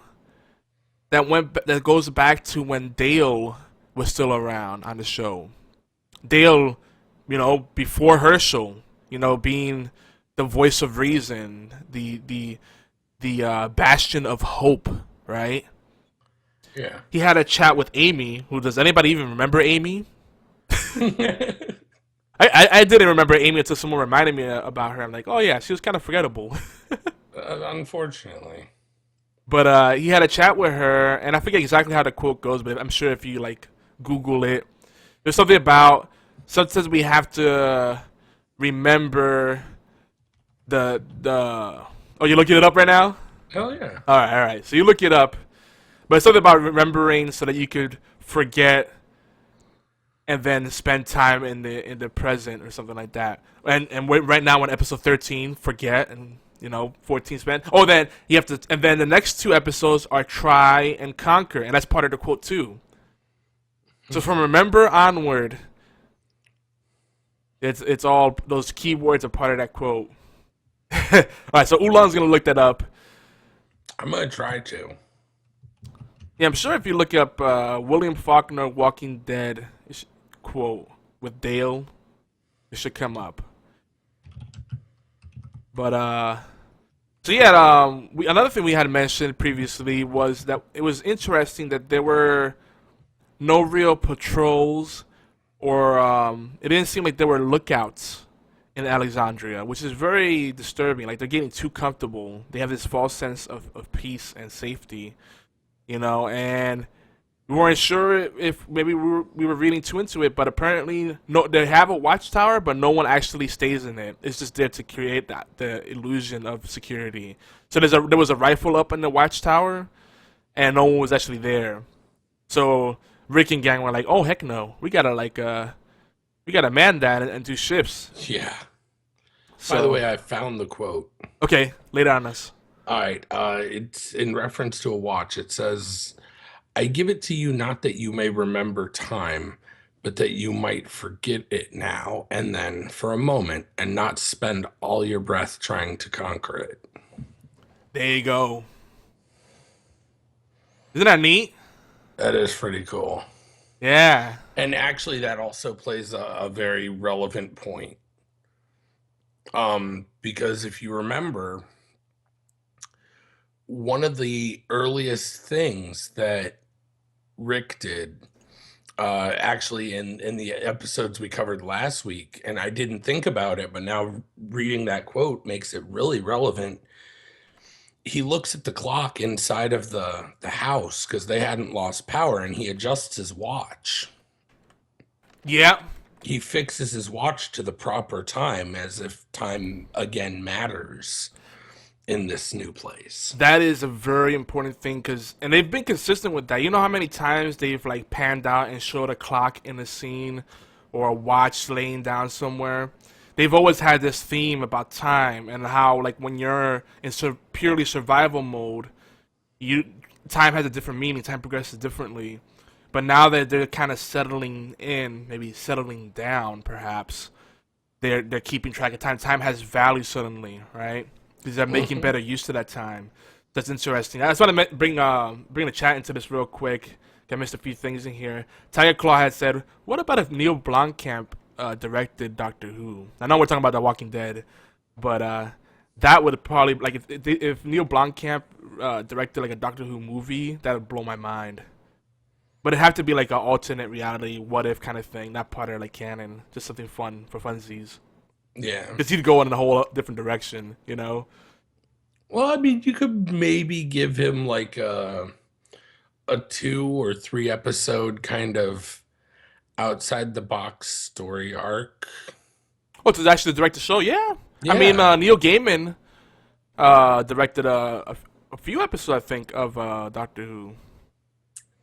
that goes back to when Dale was still around on the show. Dale, you know, before Herschel, you know, being the voice of reason, the bastion of hope, right? Yeah. He had a chat with Amy. Who does anybody even remember Amy? I didn't remember Amy until someone reminded me about her. I'm like, oh yeah, she was kind of forgettable. Unfortunately. But he had a chat with her, and I forget exactly how the quote goes, but I'm sure if you like Google it, there's something about sometimes we have to remember the. Oh, you're looking it up right now? Hell yeah. All right. So you look it up, but it's something about remembering so that you could forget and then spend time in the present or something like that. And right now on episode 13, forget, and 14 spend. Oh, then you have to, and then the next two episodes are try and conquer, and that's part of the quote too. So from remember onward, it's all those keywords are part of that quote. All right, so Oolong's gonna look that up. I'm gonna try to. Yeah, I'm sure if you look up William Faulkner Walking Dead quote with Dale, it should come up. But so yeah, another thing we had mentioned previously was that it was interesting that there were no real patrols, or it didn't seem like there were lookouts in Alexandria, which is very disturbing. Like, they're getting too comfortable. They have this false sense of peace and safety, and we weren't sure if maybe we were reading too into it, but apparently no, they have a watchtower, but no one actually stays in it. It's just there to create the illusion of security. So there was a rifle up in the watchtower, and no one was actually there. So Rick and gang were like, "Oh heck no, we gotta man that and do shifts." Yeah. So, by the way, I found the quote. Okay, lay it on us. All right. It's in reference to a watch. It says, "I give it to you not that you may remember time, but that you might forget it now and then for a moment and not spend all your breath trying to conquer it." There you go. Isn't that neat? That is pretty cool. Yeah. And actually, that also plays a very relevant point. Because if you remember, one of the earliest things that Rick did, actually in the episodes we covered last week, and I didn't think about it, but now reading that quote makes it really relevant. He looks at the clock inside of the house because they hadn't lost power, and he adjusts his watch. Yeah. He fixes his watch to the proper time, as if time again matters in this new place. That is a very important thing, and they've been consistent with that. You know how many times they've like panned out and showed a clock in a scene or a watch laying down somewhere? They've always had this theme about time and how, like, when you're in purely survival mode, time has a different meaning. Time progresses differently. But now that they're kind of settling in, maybe settling down, perhaps they're keeping track of time. Time has value suddenly, right? Because they're making better use of that time. That's interesting. I just want to bring the chat into this real quick. I missed a few things in here. Tiger Claw had said, "What about if Neil Blomkamp directed Doctor Who?" I know we're talking about The Walking Dead, but that would probably, like, if Neil Blomkamp directed like a Doctor Who movie, that would blow my mind. But it'd have to be like an alternate reality, what if kind of thing, not part of like canon, just something fun for funsies. Yeah. Because he'd go in a whole different direction, Well, I mean, you could maybe give him like a 2 or 3 episode kind of outside the box story arc. Oh, to actually direct the show, yeah. Yeah. I mean, Neil Gaiman directed a few episodes, I think, of Doctor Who.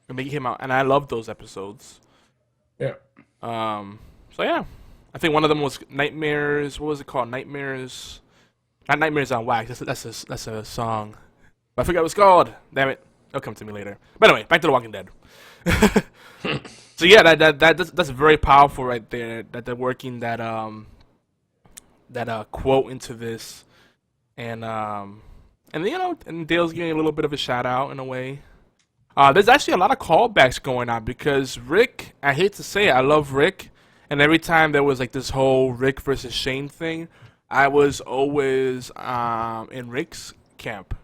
And they came out, and I love those episodes. Yeah. So yeah, I think one of them was Nightmares. What was it called? Nightmares. Not Nightmares on Wax. That's a song. But I forgot what it's called. Damn it. It'll come to me later. But anyway, back to The Walking Dead. So yeah, that's very powerful right there. That they're working that quote into this, and and Dale's getting a little bit of a shout out in a way. There's actually a lot of callbacks going on because Rick. I hate to say it, I love Rick, and every time there was like this whole Rick versus Shane thing, I was always in Rick's camp,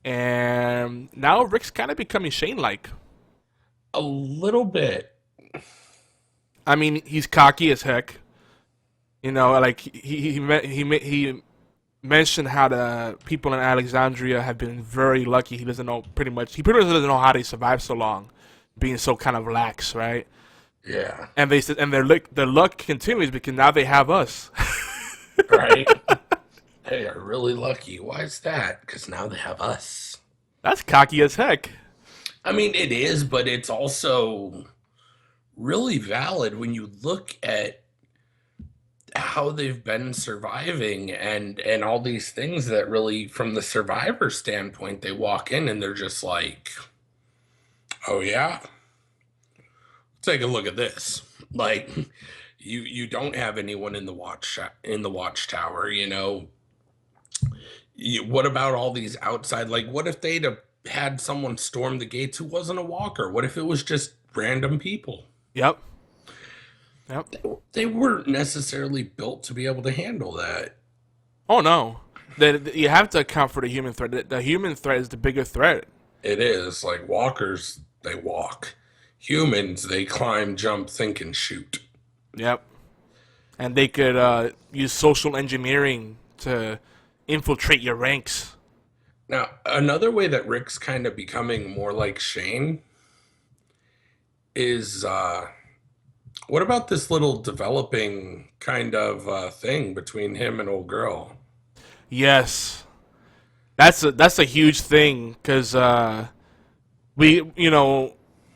and now Rick's kind of becoming Shane-like. A little bit. I mean, he's cocky as heck. Like he mentioned how the people in Alexandria have been very lucky. He doesn't know pretty much. He pretty much doesn't know how they survived so long, being so kind of lax, right? Yeah. And they said, and their luck continues because now they have us. Right. They are really lucky. Why is that? Because now they have us. That's cocky as heck. I mean, it is, but it's also really valid when you look at how they've been surviving and all these things that really, from the survivor standpoint, they walk in and they're just like, oh yeah, take a look at this. Like, you don't have anyone in the watchtower, what about all these outside? Like, what if they'd have had someone storm the gates who wasn't a walker? What if it was just random people? Yep. They weren't necessarily built to be able to handle that. Oh no, you have to account for the human threat. The human threat is the bigger threat. It is. Like, walkers, they walk. Humans, they climb, jump, think, and shoot. Yep. And they could use social engineering to infiltrate your ranks. Now, another way that Rick's kind of becoming more like Shane is, what about this little developing kind of thing between him and old girl? Yes. That's a huge thing because we,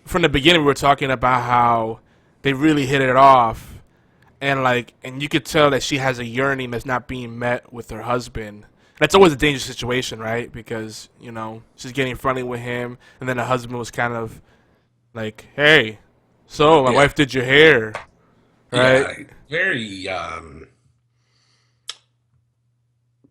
from the beginning we were talking about how they really hit it off, and you could tell that she has a yearning that's not being met with her husband. That's always a dangerous situation, right? Because, she's getting friendly with him, and then the husband was kind of like, hey, so my wife did your hair, right? Yeah, very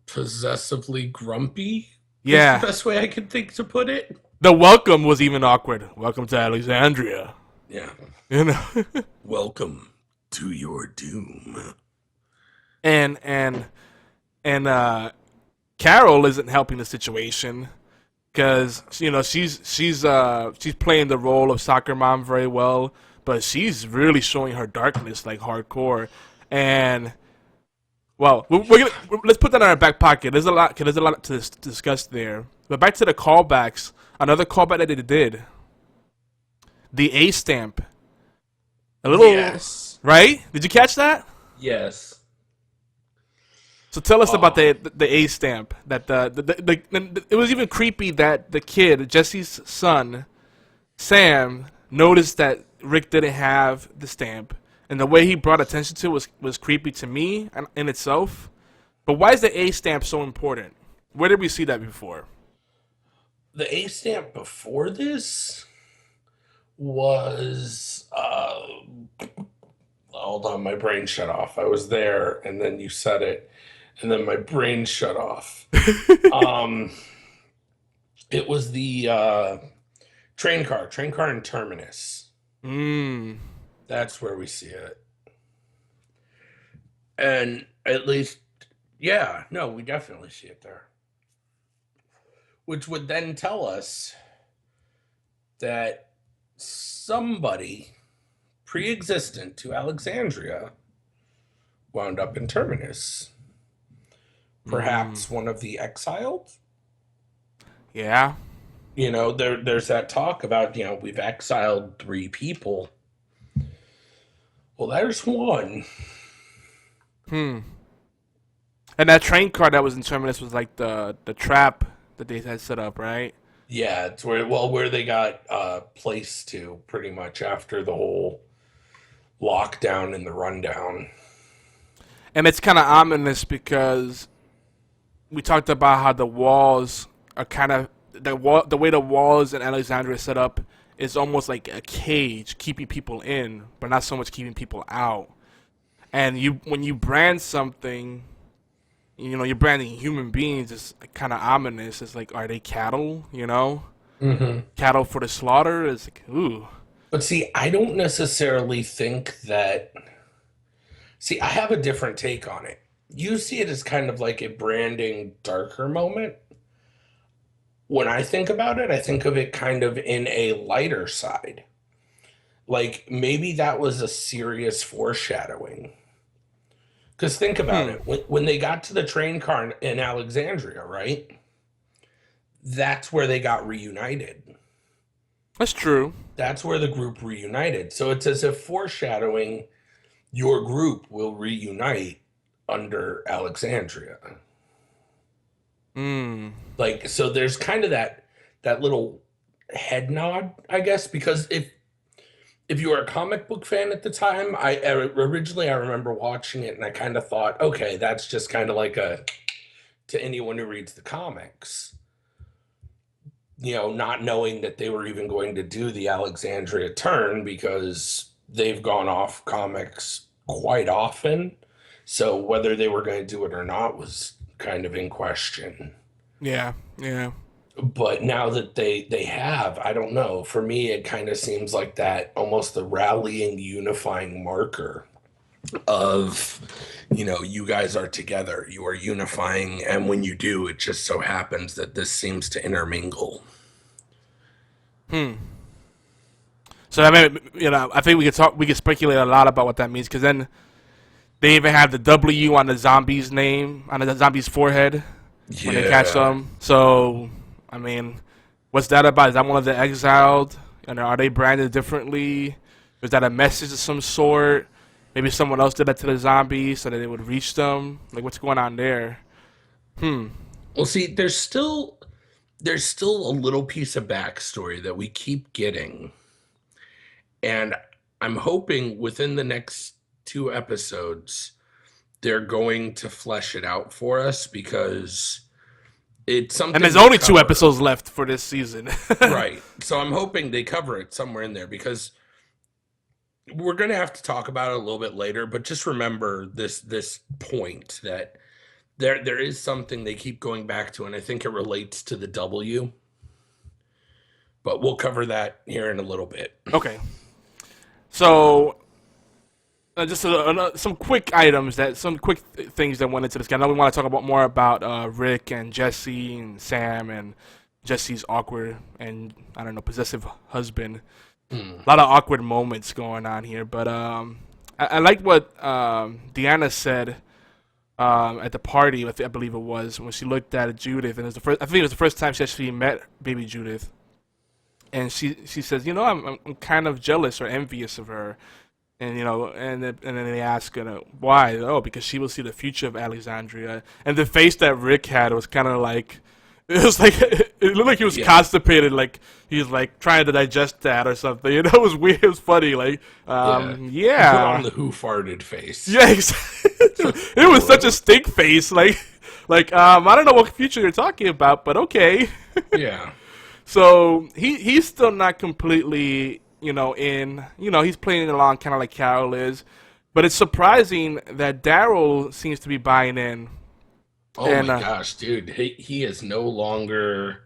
possessively grumpy. Yeah. Is the best way I could think to put it. The welcome was even awkward. Welcome to Alexandria. Yeah. Welcome to your doom. And Carol isn't helping the situation because she's playing the role of soccer mom very well, but she's really showing her darkness like hardcore. And well, let's put that in our back pocket. There's a lot to discuss there. But back to the callbacks. Another callback that they did. The A stamp. Yes. Right? Did you catch that? Yes. So tell us about the A stamp. That it was even creepy that the kid, Jesse's son, Sam, noticed that Rick didn't have the stamp, and the way he brought attention to it was creepy to me in itself. But why is the A stamp so important? Where did we see that before? The A stamp before this was hold on, my brain shut off. I was there, and then you said it. And then my brain shut off. It was the train car in Terminus. That's where we see it. And at least, yeah, no, we definitely see it there. Which would then tell us that somebody pre-existent to Alexandria wound up in Terminus. Perhaps one of the exiled? Yeah. There's that talk about, we've exiled 3 people. Well, there's one. And that train car that was in Terminus was like the trap that they had set up, right? Yeah, it's where they got placed to pretty much after the whole lockdown and the rundown. And it's kind of ominous because we talked about how the walls are kind of the way the walls in Alexandria set up is almost like a cage, keeping people in, but not so much keeping people out. And when you brand something, you're branding human beings. It's kind of ominous. It's like, are they cattle? Cattle for the slaughter. It's like, ooh. But see, I don't necessarily think that. See, I have a different take on it. You see it as kind of like a branding darker moment. When I think about it, I think of it kind of in a lighter side. Like maybe that was a serious foreshadowing. Because think about it. When they got to the train car in Alexandria, right? That's where they got reunited. That's true. That's where the group reunited. So it's as if foreshadowing your group will reunite under Alexandria. Like, so there's kind of that little head nod, I guess, because if you were a comic book fan at the time, I originally remember watching it and I kind of thought, okay, that's just kind of like to anyone who reads the comics, not knowing that they were even going to do the Alexandria turn because they've gone off comics quite often. So whether they were going to do it or not was kind of in question. Yeah. But now that they have, I don't know. For me, it kind of seems like that almost the rallying, unifying marker of, you guys are together, you are unifying, and when you do, it just so happens that this seems to intermingle. So I mean, I think we could speculate a lot about what that means because then they even have the W on the zombie's name, on the zombie's forehead when they catch them. So, I mean, what's that about? Is that one of the exiled? And are they branded differently? Is that a message of some sort? Maybe someone else did that to the zombies so that they would reach them. Like, what's going on there? Well, see, there's still a little piece of backstory that we keep getting. And I'm hoping within the next 2 episodes, they're going to flesh it out for us because it's something. And there's only 2 episodes left for this season. Right. So I'm hoping they cover it somewhere in there because we're going to have to talk about it a little bit later. But just remember this point that there is something they keep going back to, and I think it relates to the W. But we'll cover that here in a little bit. Okay. So, just some quick items some quick things that went into this. I know we want to talk more about Rick and Jesse and Sam and Jesse's awkward and possessive husband. A lot of awkward moments going on here, but I like what Deanna said at the party. I believe it was when she looked at Judith, and I think it was the first time she actually met baby Judith. And she says, I'm kind of jealous or envious of her, and and then they ask her why. Oh, because she will see the future of Alexandria. And the face that Rick had was kind of like, it looked like he was constipated, like he was like trying to digest that or something. It was weird. It was funny. Like, Put on the who farted face. Yeah, it was such a stink face. Like I don't know what future you're talking about, but okay. Yeah. So he's still not completely, he's playing along kind of like Carol is, but it's surprising that Daryl seems to be buying in. Oh my gosh, dude, he is no longer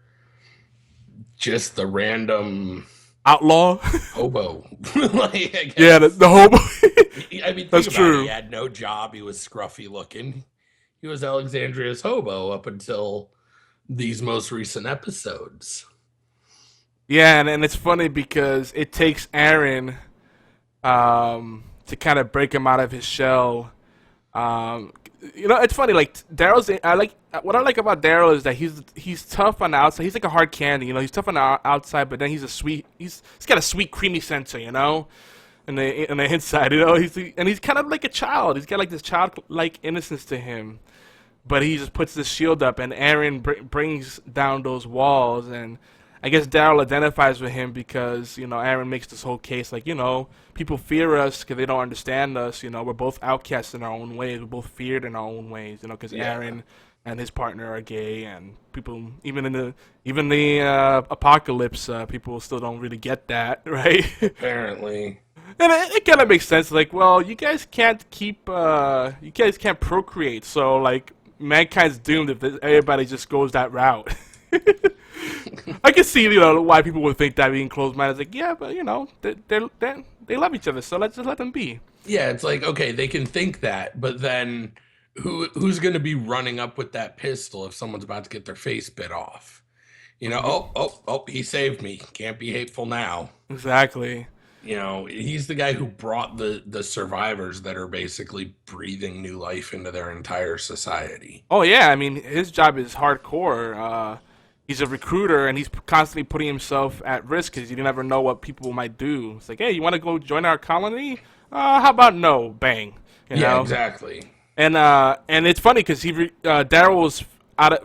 just the random outlaw hobo. Yeah, the hobo. I mean, that's true. He had no job. He was scruffy looking. He was Alexandria's hobo up until these most recent episodes. Yeah, and it's funny because it takes Aaron to kind of break him out of his shell. It's funny. Like what I like about Daryl is that he's tough on the outside. He's like a hard candy. He's tough on the outside, but then he's got a sweet, creamy center. And the inside, he's kind of like a child. He's got like this childlike innocence to him, but he just puts this shield up, and Aaron brings down those walls. And I guess Daryl identifies with him because, Aaron makes this whole case like, people fear us because they don't understand us. We're both outcasts in our own ways. We're both feared in our own ways, because Aaron and his partner are gay, and people, even the apocalypse, people still don't really get that, right? Apparently. And it kind of makes sense. Like, well, you guys can't procreate, so, like, mankind's doomed if everybody just goes that route. I can see, why people would think that being closed-minded. It's like, yeah, but, they love each other, so let's just let them be. Yeah, it's like, okay, they can think that, but then who's going to be running up with that pistol if someone's about to get their face bit off? He saved me. Can't be hateful now. Exactly. He's the guy who brought the survivors that are basically breathing new life into their entire society. Oh, yeah, I mean, his job is hardcore. He's a recruiter, and he's constantly putting himself at risk because you never know what people might do. It's like, hey, you want to go join our colony? How about no? Bang. Yeah, exactly. And it's funny because Daryl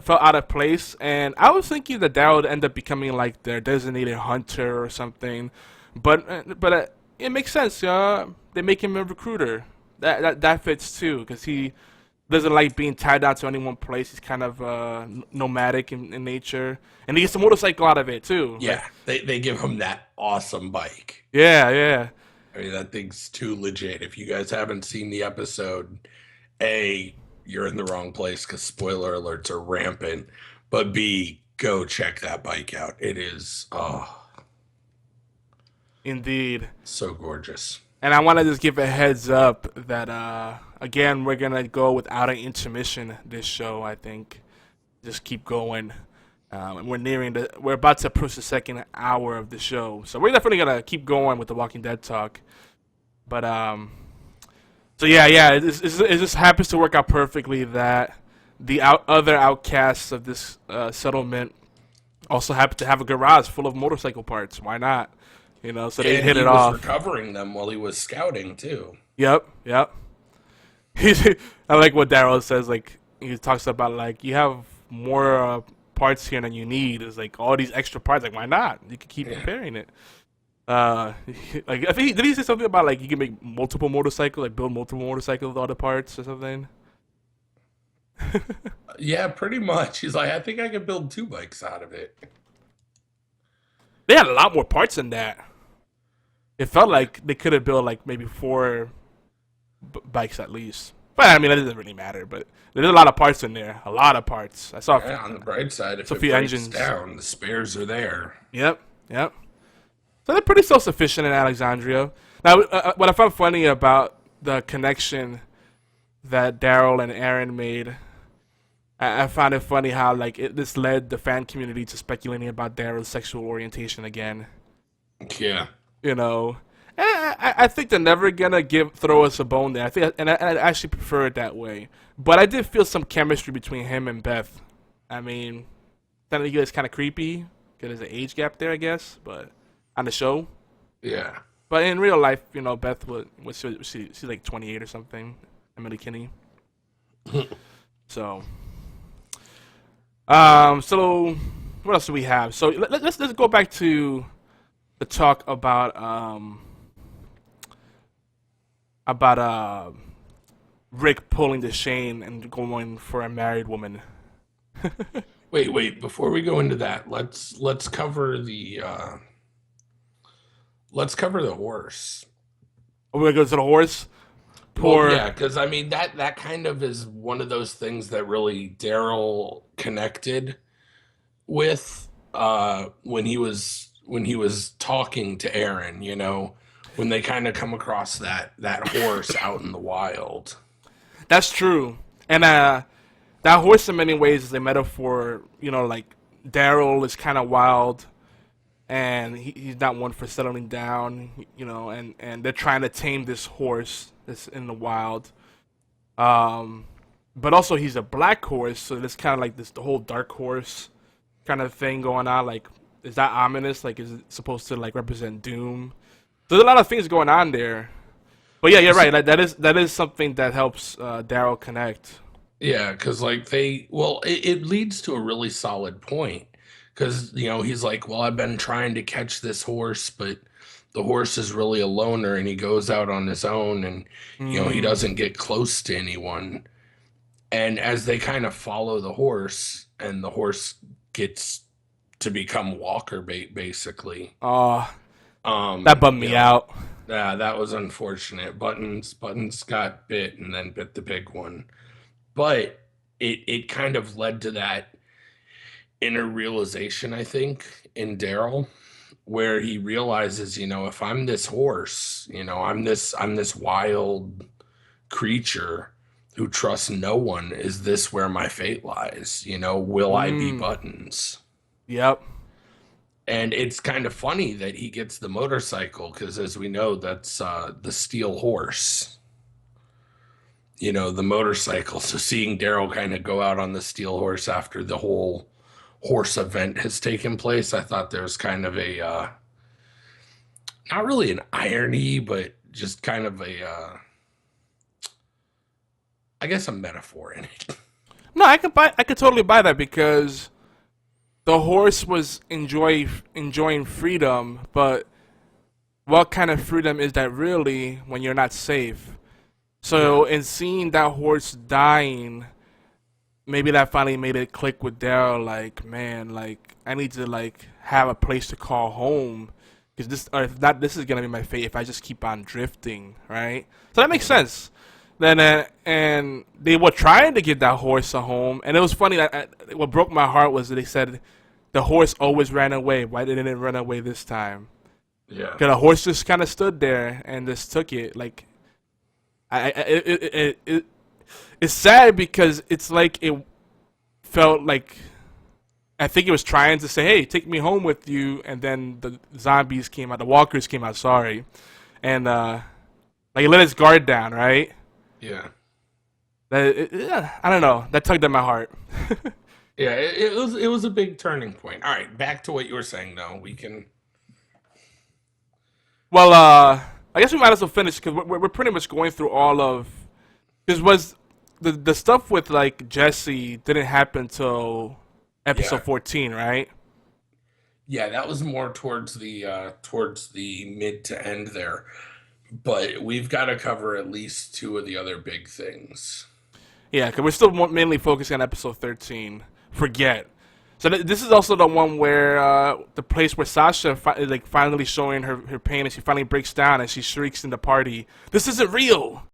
felt out of place, and I was thinking that Daryl would end up becoming like their designated hunter or something, but it makes sense. They make him a recruiter. That fits too because he doesn't like being tied down to any one place. He's kind of nomadic in nature, and he gets a motorcycle out of it too. Yeah, they give him that awesome bike. Yeah. I mean, that thing's too legit. If you guys haven't seen the episode, A, you're in the wrong place because spoiler alerts are rampant. But B, go check that bike out. It is, indeed, so gorgeous. And I want to just give a heads up that, again, we're going to go without an intermission this show, I think. Just keep going. And we're about to approach the second hour of the show. So we're definitely going to keep going with the Walking Dead talk. But, so yeah, it just happens to work out perfectly that the other outcasts of this settlement also happen to have a garage full of motorcycle parts. Why not? So they hit it off. He was recovering them while he was scouting too. Yep. I like what Daryl says. Like he talks about, like you have more parts here than you need. It's like all these extra parts. Like why not? You can keep repairing it. Like I think did he say something about like you can make multiple motorcycles, like build multiple motorcycles with all the parts or something? Yeah, pretty much. He's like, I think I could build 2 bikes out of it. They had a lot more parts than that. It felt like they could have built like maybe 4 bikes at least. But I mean, that doesn't really matter. But there's a lot of parts in there. A lot of parts. I saw. Yeah, on the bright side, if it breaks engines down, the spares are there. Yep. So they're pretty self-sufficient in Alexandria. Now, what I found funny about the connection that Daryl and Aaron made, I found it funny how like this led the fan community to speculating about Daryl's sexual orientation again. Yeah. And I think they're never gonna throw us a bone there. I actually prefer it that way. But I did feel some chemistry between him and Beth. I mean, I think it's kind of creepy because there's an age gap there, I guess. But on the show, yeah. But in real life, Beth she's like 28 or something. Emily Kinney. So what else do we have? So let's go back to the talk about Rick pulling the Shane and going for a married woman. Wait, before we go into that, let's cover the horse. Oh, we're gonna go to the horse? Yeah, because I mean that kind of is one of those things that really Daryl connected with when he was talking to Aaron, when they kind of come across that horse out in the wild. That's true. And that horse in many ways is a metaphor, like Daryl is kind of wild and he's not one for settling down, and they're trying to tame this horse that's in the wild. But also he's a black horse, so there's kind of like the whole dark horse kind of thing going on. Like, is that ominous? Like, is it supposed to like represent doom? There's a lot of things going on there. But yeah, you're right. Like, that is something that helps Daryl connect. Yeah, because like it leads to a really solid point. because he's like, well, I've been trying to catch this horse, but the horse is really a loner, and he goes out on his own, and he Mm. doesn't get close to anyone. And as they kind of follow the horse, and the horse gets to become walker bait, basically. Oh, that bummed me out. Yeah, that was unfortunate. Buttons got bit and then bit the big one. But it kind of led to that inner realization, I think, in Daryl, where he realizes, if I'm this horse, I'm this wild creature who trusts no one, is this where my fate lies? Will I be Buttons? Yep. And it's kind of funny that he gets the motorcycle, because as we know, that's the steel horse. The motorcycle. So seeing Daryl kind of go out on the steel horse after the whole horse event has taken place, I thought there was kind of a not really an irony, but just kind of a I guess a metaphor in it. No, I could totally buy that, because the horse was enjoying freedom, but what kind of freedom is that really when you're not safe? So in seeing that horse dying, maybe that finally made it click with Daryl, like, man, like, I need to, like, have a place to call home, because this, or if not, this is gonna be my fate if I just keep on drifting, right? So that makes sense. Then and they were trying to give that horse a home, and it was funny that what broke my heart was that they said the horse always ran away. Why didn't it run away this time? Yeah. Because the horse just kind of stood there and just took it. Like, it's sad, because it's like it felt like, I think it was trying to say, hey, take me home with you, and then the zombies came out, the walkers came out, sorry, and like it let its guard down, right? Yeah. I don't know. That tugged at my heart. Yeah, it was a big turning point. All right, back to what you were saying, though. We can. Well, I guess we might as well finish, because we're pretty much going through all of. Because was the stuff with like Jesse didn't happen till episode 14, right? Yeah, that was more towards the mid to end there. But we've got to cover at least two of the other big things. Yeah, because we're still mainly focusing on episode 13. Forget. So this is also the one where the place where Sasha is like finally showing her pain, and she finally breaks down and she shrieks in the party, "This isn't real!"